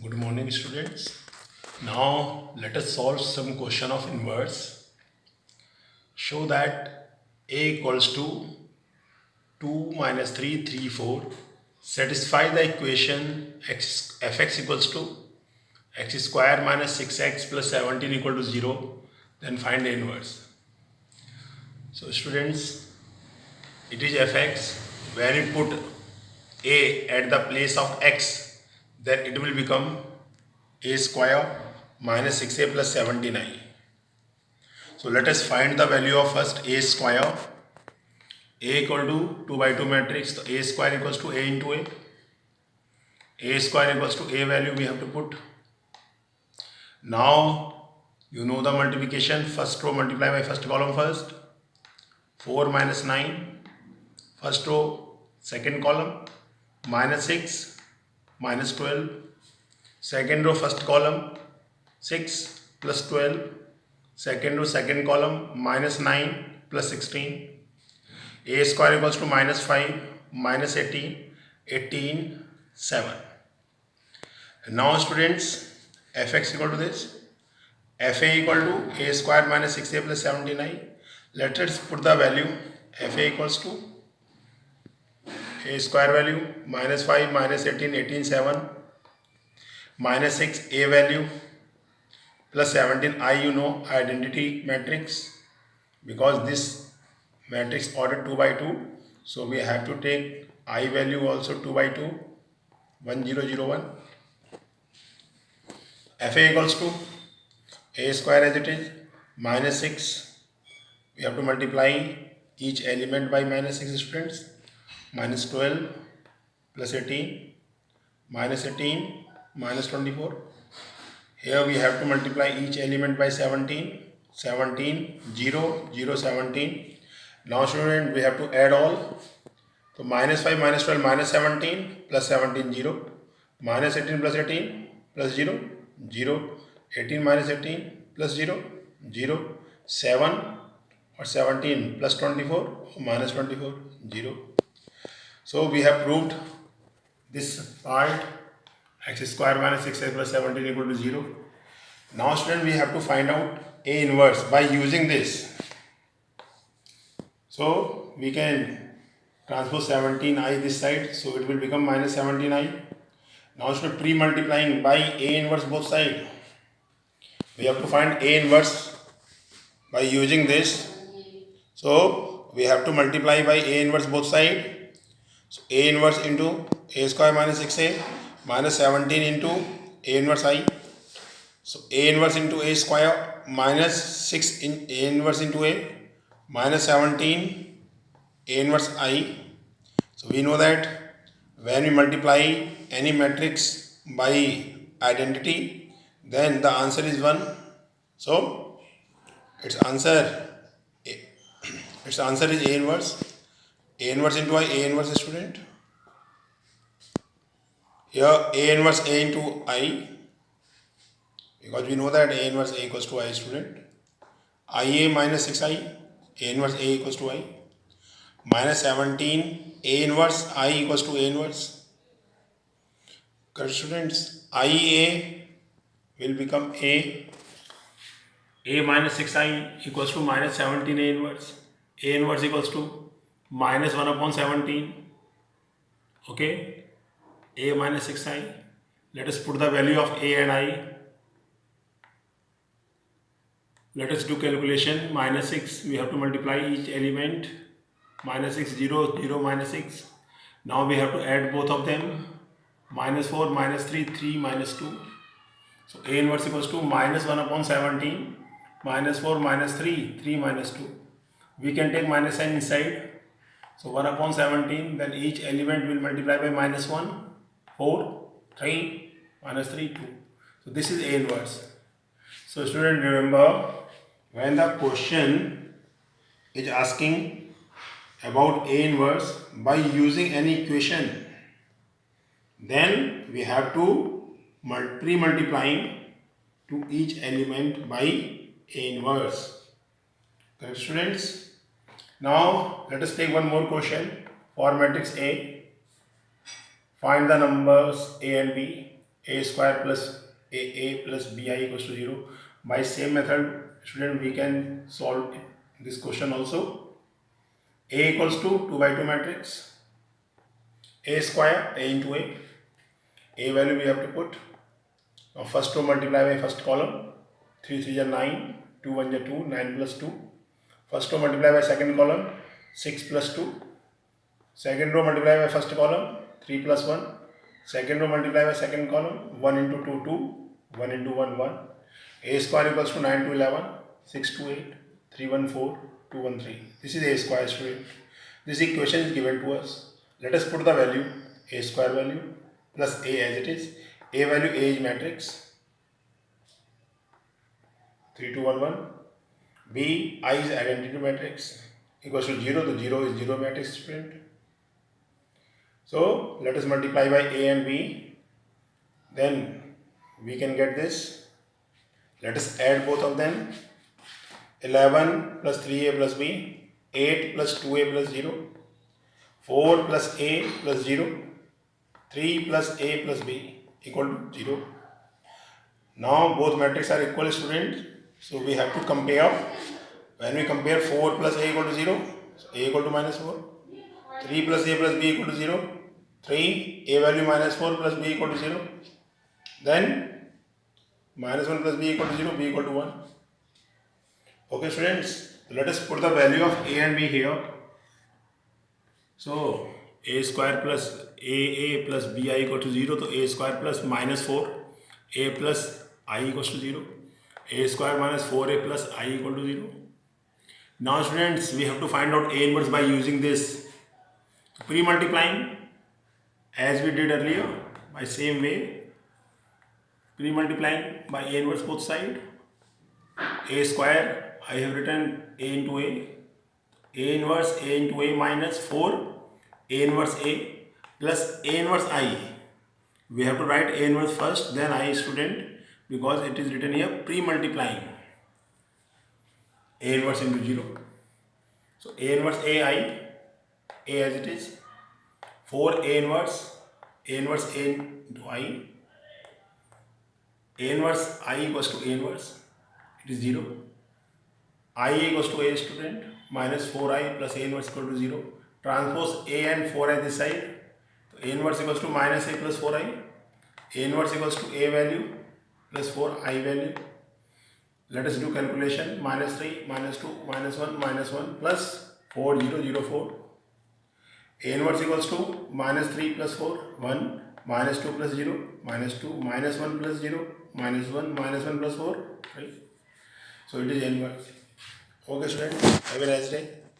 Good morning, students. Now let us solve some question of inverse. Show that a equals to 2 minus 3, 3, 4. Satisfy the equation fx equals to x square minus 6x plus 17 equal to 0. Then find the inverse. So students, it is fx. When you put a at the place of x, then it will become a square minus 6a plus 79. So let us find the value of first a square. A equal to 2 by 2 matrix. So a square equals to a into a. A square equals to a value we have to put. Now you know the multiplication. First row multiply by first column first. 4 minus 9. First row second column. Minus 6 minus 12. Second row first column 6 plus 12. Second row second column minus 9 plus 16. A square equals to minus 5 minus 18 18 7. Now students, fx equal to this, fa equal to a square minus 6a plus 79. Let us put the value. Fa equals to a square value minus 5 minus 18 18 7 minus 6 a value plus 17 I, you know, identity matrix, because this matrix order 2 by 2, so we have to take I value also 2 by 2 1001. Fa equals to a square as it is minus 6, we have to multiply each element by minus 6 students. Minus 12 plus 18 minus 18 minus 24. Here we have to multiply each element by 17 17 0 0 17. Now student, we have to add all. So minus 5 minus 12 minus 17 plus 17 0 minus 18 plus 18 plus 0 0 18 minus 18 plus 0 0 7 or 17 plus 24 minus 24 0. So we have proved this part, x square minus 6x plus 17 equal to 0. Now student, we have to find out a inverse by using this. So we can transpose 17i this side, so it will become minus 17i. Now student, pre-multiplying by a inverse both side, we have to find a inverse by using this. So we have to multiply by a inverse both side. So a inverse into a square minus 6a minus 17 into a inverse I. So a inverse into a square minus 6 in a inverse into a minus 17 a inverse I. So we know that when we multiply any matrix by identity, then the answer is 1. So its answer is a inverse. A inverse into I, A inverse student. Here A inverse A into I, because we know that A inverse A equals to I student. IA minus 6I, A inverse A equals to I. Minus 17, A inverse I equals to A inverse. Correct students? IA will become A minus 6I equals to minus 17 A inverse. A inverse equals to minus 1 upon 17. Okay, a minus 6i. Let us put the value of a and I. Let us do calculation. Minus 6, we have to multiply each element. Minus 6 0 0 minus 6. Now we have to add both of them. Minus 4 minus 3 3 minus 2. So a inverse equals to minus 1 upon 17 minus 4 minus 3 3 minus 2. We can take minus sign inside. So 1 upon 17, then each element will multiply by minus 1, 4, 3, minus 3, 2. So this is A inverse. So student, remember, when the question is asking about A inverse by using any equation, then we have to pre-multiplying to each element by A inverse. Correct students? Now let us take one more question for matrix A. Find the numbers A and B. a square plus a plus bi equals to 0. By same method, student, we can solve this question also. A equals to 2 by 2 matrix, a square, a into a value we have to put. Now first row multiply by first column, 3 3 are 9, 2 1 are 2, 9 plus 2. First row multiply by second column, 6 plus 2. Second row multiply by first column, 3 plus 1. Second row multiply by second column, 1 into 2 2, 1 into 1 1. A square equals to 9 to 11, 6 to 8, 3 1 4, 2 1 3. This is a square, student. This equation is given to us. Let us put the value, a square value plus a as it is. A value, a is matrix 3 2 1 1. B, I is identity matrix equals to 0. The 0 is 0 matrix, student. So let us multiply by a and b. Then we can get this. Let us add both of them. 11 plus 3a plus b, 8 plus 2a plus 0, 4 plus a plus 0, 3 plus a plus b equal to 0. Now both matrices are equal, students. So we have to compare. When we compare 4 plus a equal to 0, so a equal to minus 4. 3 plus a plus b equal to 0. 3, a value minus 4 plus b equal to 0. Then minus 1 plus b equal to 0, b equal to 1. Okay, students, let us put the value of a and b here. So a square plus a plus bi equal to 0. So a square plus minus 4, a plus I equals to 0. A square minus 4a plus I equal to 0. Now students, we have to find out a inverse by using this pre-multiplying as we did earlier by same way. Pre-multiplying by a inverse both side. A square, I have written a into a inverse a into a minus 4, a inverse a plus a inverse I. We have to write a inverse first, then I, student, because it is written here pre-multiplying. A inverse into 0. So a inverse ai, a as it is, 4 a inverse a into I. A inverse I equals to a inverse, it is 0. I equals to a, student, minus 4i plus a inverse equal to 0. Transpose a and 4i this side. So a inverse equals to minus a plus 4i. A inverse equals to a value plus 4i value. Let us do calculation. Minus 3, minus 2, minus 1 plus 4 0 0 4. A inverse equals to minus 3 plus 4 1, minus 2 plus 0 minus 2, minus 1 plus 0 minus 1 plus 4 3. So it is inverse. Okay, students, have a nice day.